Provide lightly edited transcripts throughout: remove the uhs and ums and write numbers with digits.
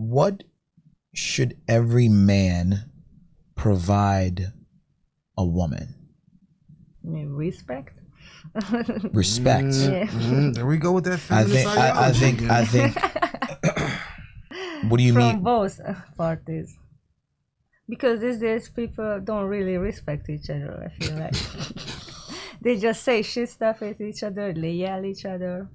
what should every man provide a woman? Respect. Respect. There we go with that I feminist ideology. I think. What do you From mean? both parties. Because these days people don't really respect each other, I feel like. They just say shit stuff at each other, they yell at each other,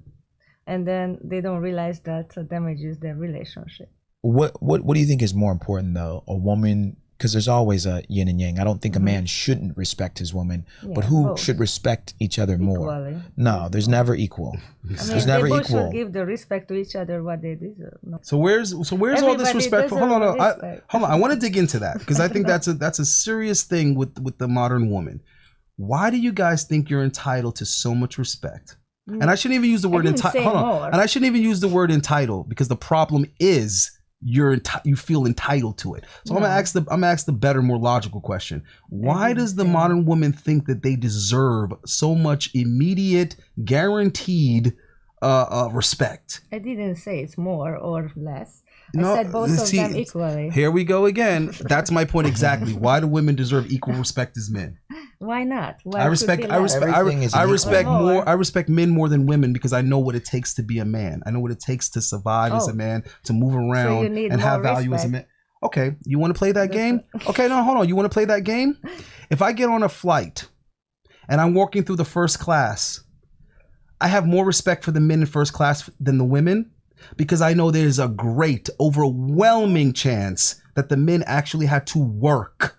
and then they don't realize that damages their relationship. What do you think is more important though? A woman, because there's always a yin and yang. I don't think a man shouldn't respect his woman, but who both. should respect each other more? Equally. No, there's never equal. There's they never both equal. should give the respect to each other what they deserve. No. So where's all this Everybody respect? Hold on, deserves hold on. I want to dig into that because I think that's a serious thing with the modern woman. Why do you guys think you're entitled to so much respect? And I shouldn't even use the word entitled. Hold on. And I shouldn't even use the word entitled because the problem is you feel entitled to it. So I'm gonna ask the better, more logical question. Why does the modern woman think that they deserve so much immediate, guaranteed respect? I didn't say it's more or less. I said both of them equally. Here we go again. That's my point exactly. Why do women deserve equal respect as men? Why not? Why I respect men more than women because I know what it takes to be a man. I know what it takes to survive as a man, to move around and have value as a man. Okay, you want to play that game? Okay, no, hold on. You want to play that game? If I get on a flight and I'm walking through the first class, I have more respect for the men in first class than the women because I know there's a great, overwhelming chance that the men actually had to work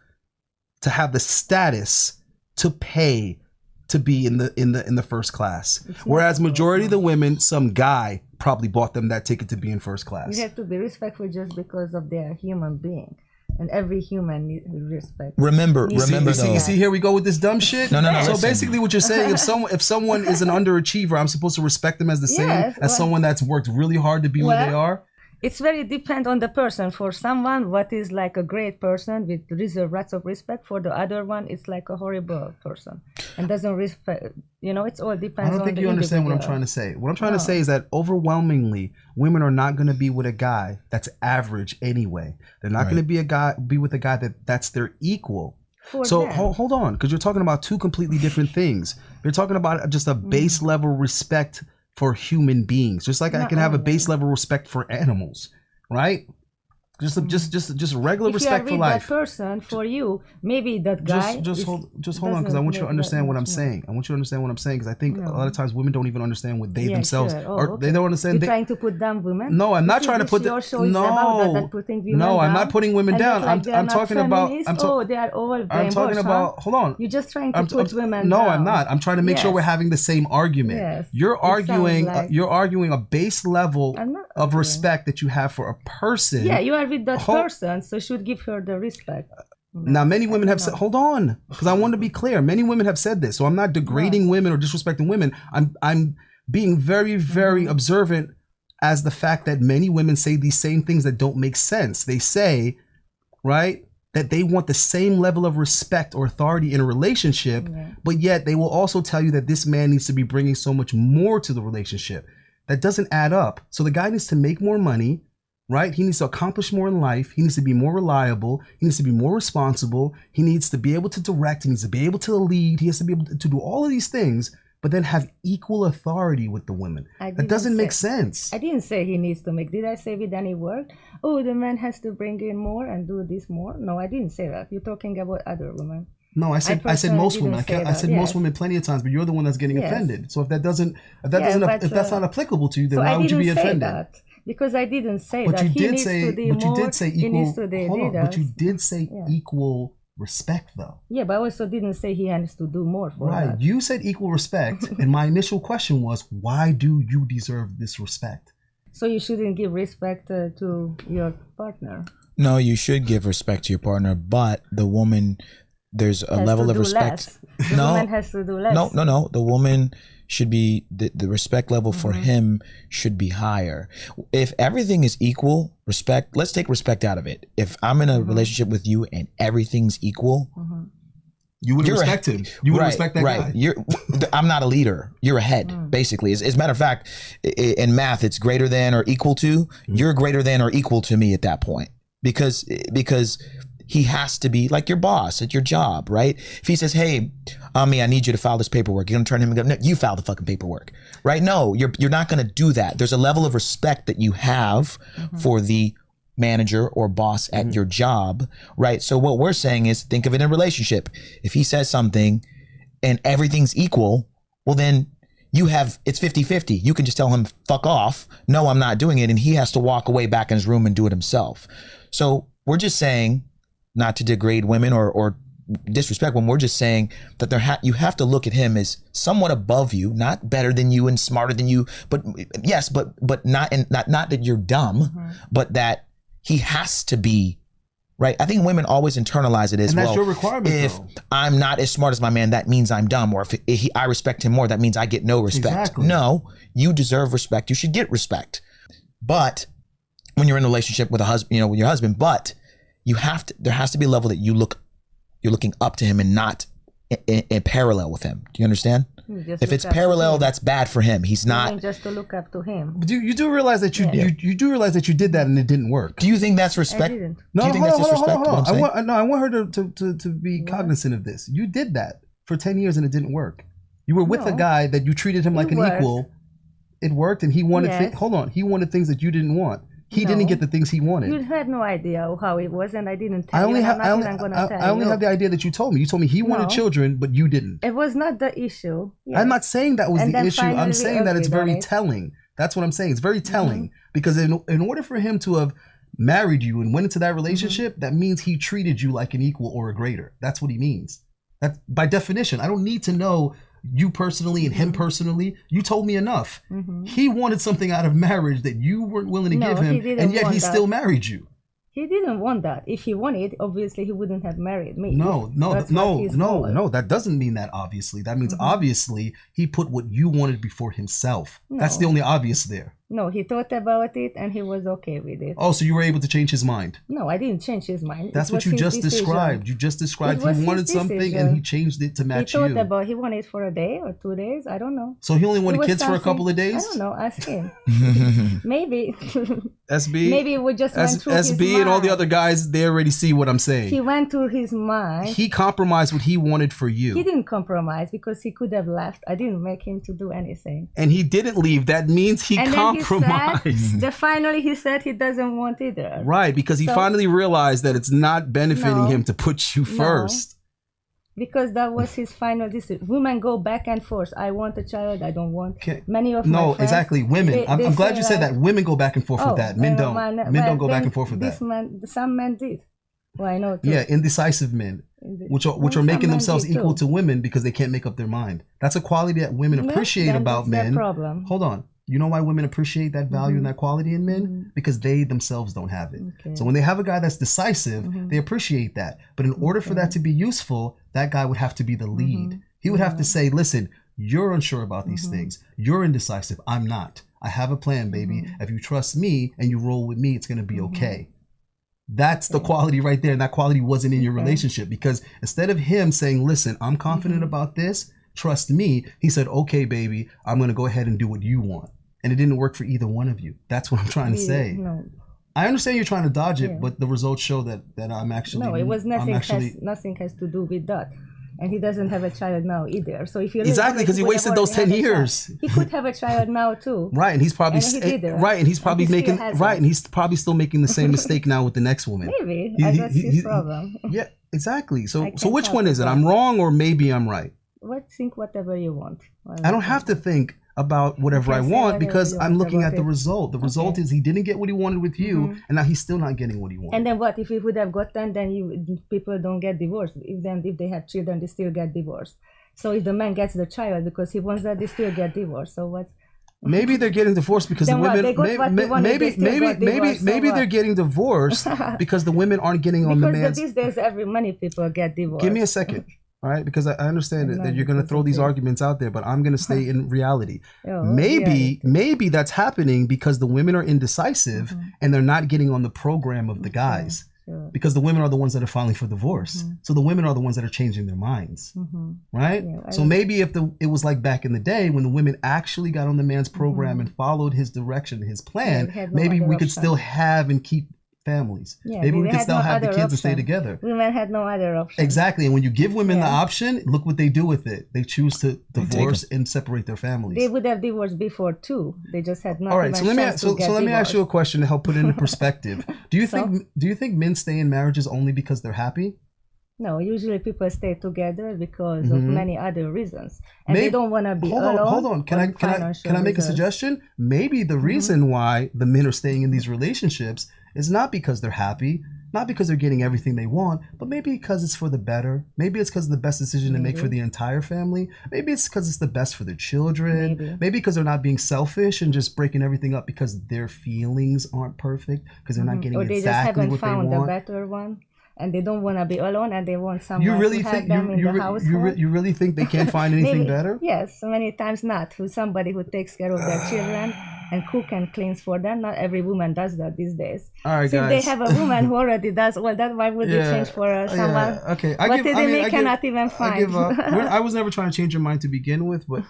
to have the status to pay to be in the first class. Whereas majority of the women, some guy probably bought them that ticket to be in first class. You have to be respectful just because of their human being. And every human needs respect. Remember you see, here we go with this dumb shit. No. So listen. basically, what you're saying, if someone is an underachiever, I'm supposed to respect them as the same as someone that's worked really hard to be where they are. It's very depend on the person. For someone, what is like a great person with reserve lots of respect. For the other one, it's like a horrible person and doesn't respect. It's all depends. I don't think you understand what I'm trying to say. What I'm trying to say is that overwhelmingly, women are not going to be with a guy that's average anyway. They're not going to be with a guy that's their equal. Hold on, because you're talking about two completely different things. You're talking about just a base level respect for human beings, just like I can have a base level respect for animals, right? Just regular respect for life. If you are with that person, for you, maybe that guy. Just hold on, because I want you to understand what I'm saying. I want you to understand what I'm saying, because I think a lot of times women don't even understand what they themselves or they don't understand. You're trying to put down women? No, I'm not trying to put them. No, I'm not putting women down. I'm talking about. They are all. I'm talking about. Hold on. You're just trying to put women down. No, I'm not. I'm trying to make sure we're having the same argument. Yes. You're arguing a base level of respect that you have for a person. Yeah, you are with that person, so should give her the respect. Now, many women have said, hold on, because I want to be clear. Many women have said this, so I'm not degrading women or disrespecting women. I'm being very, very observant as the fact that many women say these same things that don't make sense. They say, right, that they want the same level of respect or authority in a relationship, but yet they will also tell you that this man needs to be bringing so much more to the relationship. That doesn't add up. So the guy needs to make more money, right? He needs to accomplish more in life. He needs to be more reliable. He needs to be more responsible. He needs to be able to direct. He needs to be able to lead. He has to be able to do all of these things, but then have equal authority with the women. That doesn't make sense. I didn't say he needs to make. Did I say with any word? Oh, the man has to bring in more and do this more. No, I didn't say that. You're talking about other women. No, I said most women. I said most women plenty of times, but you're the one that's getting offended. So if that's not applicable to you, then why would you be offended? That. Because I didn't say that. He needs to do more. He needs to do but you did say equal respect, though. Yeah, but I also didn't say he has to do more for that. Right. You said equal respect, and my initial question was, why do you deserve this respect? So you shouldn't give respect to your partner. No, you should give respect to your partner, but the woman, there's a level of respect. The woman has to do less. No. The woman should be, the respect level for him should be higher. If everything is equal, respect, let's take respect out of it. If I'm in a relationship with you and everything's equal, You would respect him. You would respect that guy. I'm not a leader. You're a head, basically. As a matter of fact, in math, it's greater than or equal to. You're greater than or equal to me at that point, because he has to be like your boss at your job, right? If he says, "Hey, Ami, I need you to file this paperwork," you're gonna turn to him and go, "No, you file the fucking paperwork," right? No, you're not gonna do that. There's a level of respect that you have for the manager or boss at your job, right? So what we're saying is, think of it in a relationship. If he says something and everything's equal, well then it's 50-50. You can just tell him, fuck off. No, I'm not doing it. And he has to walk away back in his room and do it himself. So we're just saying, not to degrade women or disrespect women, we're just saying that you have to look at him as somewhat above you, not better than you and smarter than you, but yes, but not that you're dumb, but that he has to be, right? I think women always internalize it as, and that's well, your requirement, if though. I'm not as smart as my man, that means I'm dumb. Or if I respect him more, that means I get no respect. Exactly. No, you deserve respect. You should get respect. But when you're in a relationship with a husband, with your husband, but there has to be a level that you're looking up to him and not in parallel with him. Do you understand? If it's parallel, that's bad for him. He's not just to look up to him. But you do realize that you do realize that you did that and it didn't work. Do you think that's respect? I didn't. No, do you think that's disrespect? I want her to be cognizant of this. You did that for 10 years and it didn't work. You were with a guy that you treated him like an equal. It worked, and he wanted he wanted things that you didn't want. He didn't get the things he wanted. You had no idea how it was, and I didn't tell I only you. have the idea that you told me. You told me he wanted children, but you didn't. It was not the issue. Yes. I'm not saying that was the issue. I'm saying that it's very it. telling. That's what I'm saying. It's very telling because in order for him to have married you and went into that relationship, that means he treated you like an equal or a greater. That's what he means. That by definition. I don't need to know you personally and him personally. You told me enough. He wanted something out of marriage that you weren't willing to give him, and yet he still married you. He didn't want that. If he wanted, obviously he wouldn't have married me. No. That doesn't mean that obviously. That means obviously he put what you wanted before himself. No. That's the only obvious there. No, he thought about it and he was okay with it. Oh, so you were able to change his mind? No, I didn't change his mind. That's what you just described. You just described he wanted something and he changed it to match you. He wanted it for a day or 2 days. I don't know. So he only wanted kids for a couple of days? I don't know. Ask him. Maybe. SB. Maybe we just went through his mind. SB and all the other guys, they already see what I'm saying. He went through his mind. He compromised what he wanted for you. He didn't compromise because he could have left. I didn't make him to do anything. And he didn't leave. That means he compromised. Finally he said he doesn't want either. Right, because he finally realized that it's not benefiting him to put you first. Because that was his final decision. Women go back and forth. I want a child. I don't want. Many of my friends, exactly. Women. I'm glad you said that. Women go back and forth with that. Men don't. Men don't go back and forth with that. Some men did. Well, I know too. Yeah, indecisive men, which are making themselves equal to women because they can't make up their mind. That's a quality that women appreciate about men. Problem. Hold on. You know why women appreciate that value and that quality in men? Because they themselves don't have it. Okay. So when they have a guy that's decisive, they appreciate that. But in order for that to be useful, that guy would have to be the lead. He would have to say, listen, you're unsure about these things. You're indecisive. I'm not. I have a plan, baby. If you trust me and you roll with me, it's going to be okay. That's the quality right there. And that quality wasn't in your relationship because instead of him saying, listen, I'm confident about this, trust me, he said, okay, baby, I'm going to go ahead and do what you want. And it didn't work for either one of you. That's what I'm trying to say. No. I understand you're trying to dodge it, but the results show that I'm actually... No, it was nothing has to do with that. And he doesn't have a child now either. So if you exactly, because he wasted those 10 years. He could have a child now too. Right, and he's probably and he's probably he's probably still making the same mistake now with the next woman. Maybe that's his problem. Yeah, exactly. So which one is it? I'm wrong or maybe I'm right? Think whatever you want. I don't have to think about whatever I want because I'm looking at the result. The result is he didn't get what he wanted with you, and now he's still not getting what he wanted. And then what if he would have gotten? Then people don't get divorced. If they have children, they still get divorced. So if the man gets the child because he wants that, they still get divorced. So what? Maybe they're getting divorced because the women. Maybe they're getting divorced because the women aren't getting on the man's. Because these days, many people get divorced. Give me a second. All right, because I understand that you're going to throw these arguments out there, but I'm going to stay in reality. Maybe that's happening because the women are indecisive and they're not getting on the program of the guys. because the women are the ones that are filing for divorce. So the women are the ones that are changing their minds, right? Yeah, so maybe if it was like back in the day when the women actually got on the man's program and followed his direction, his plan, maybe we could still have and keep families. Yeah, maybe we could still have the kids option. and stay together. Women had no other option. Exactly. And when you give women the option, look what they do with it. They choose to divorce and separate their families. They would have divorced before too. They just had no. All right. So let me ask you a question to help put it into perspective. Do you think men stay in marriages only because they're happy? No, usually people stay together because of many other reasons, and they don't want to be alone. Hold on. Can I make a suggestion? Maybe the reason why the men are staying in these relationships is not because they're happy, not because they're getting everything they want, but maybe because it's for the better. Maybe it's because it's the best decision to make for the entire family. Maybe it's because it's the best for their children. Maybe because they're not being selfish and just breaking everything up because their feelings aren't perfect, because they're not getting exactly what they want. Or they just haven't found a better one. And they don't want to be alone, and they want someone to have them in the household. You really think they can't find anything better? Yes, many times not. Who's somebody who takes care of their children and cook and cleans for them. Not every woman does that these days. All right, so guys. If they have a woman who already does all that, why would they change for someone? Yeah. Okay, they cannot even find. I give up. I was never trying to change your mind to begin with, but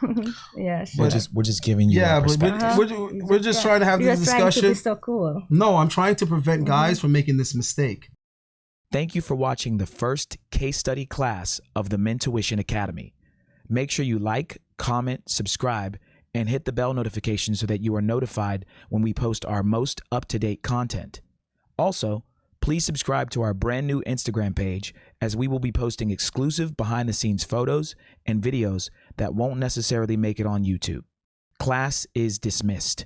yeah, sure. We're just giving you our perspective. We're just trying to have this discussion. Trying to be so cool. No, I'm trying to prevent guys from making this mistake. Thank you for watching the first case study class of the Mentuition Academy. Make sure you like, comment, subscribe, and hit the bell notification so that you are notified when we post our most up-to-date content. Also, please subscribe to our brand new Instagram page, as we will be posting exclusive behind-the-scenes photos and videos that won't necessarily make it on YouTube. Class is dismissed.